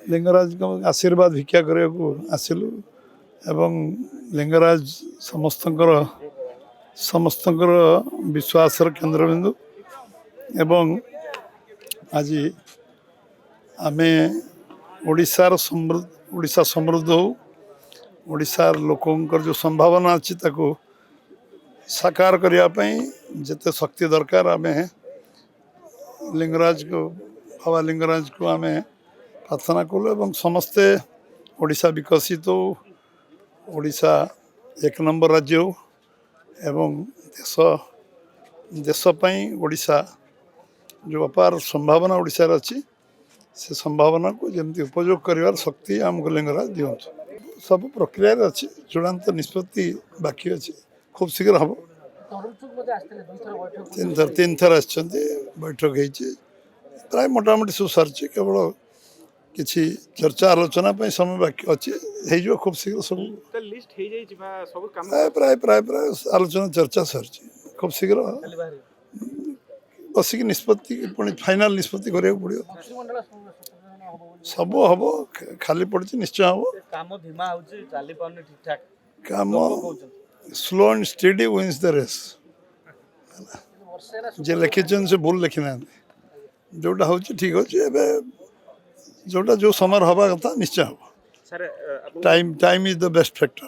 लिंगराज को आशीर्वाद भिक्षा करने को आसिलु एवं लिंगराज समस्तंकर विश्वास केंद्रबिंदु एवं आज आमे ओडिशा समृद्ध हो ओडिशार लोकंकर जो संभावना अच्छी ताको साकार करने जिते शक्ति दरकार आम लिंगराज को बाबा लिंगराज को आम प्रार्थना कलु एवं समस्ते ओडिशा विकसित हो ओडिशा एक नंबर राज्य हो एवं देश ओडिशा जो अपार संभावना ओडिशा अच्छी से संभावना को जमी उपयोग कर शक्ति आमको लिंगराज दिवत सब प्रक्रिया अच्छी चूड़ान्त निष्पत्ति बाकी अच्छी खूब शीघ्र हम तीन थर बैठक होती प्राय मोटामोटी सब सारी केवल किसी चर्चा आलोचना समय बाकी अच्छी हो खूब शीघ्र सब प्राय प्राय प्राय आलोचना चर्चा सारी खूब शीघ्र बसिक निष्पत्ति पुणी फाइनाल निष्पत्ति करा पड़ो सब हम खाली पड़ी निश्चय हम काम slow and steady wins the race जे लिखिंट से भूल लिखी ना जोटा हूँ ठीक अच्छे जोटा जो समय हवा कथा निश्चय हम time is the best factor.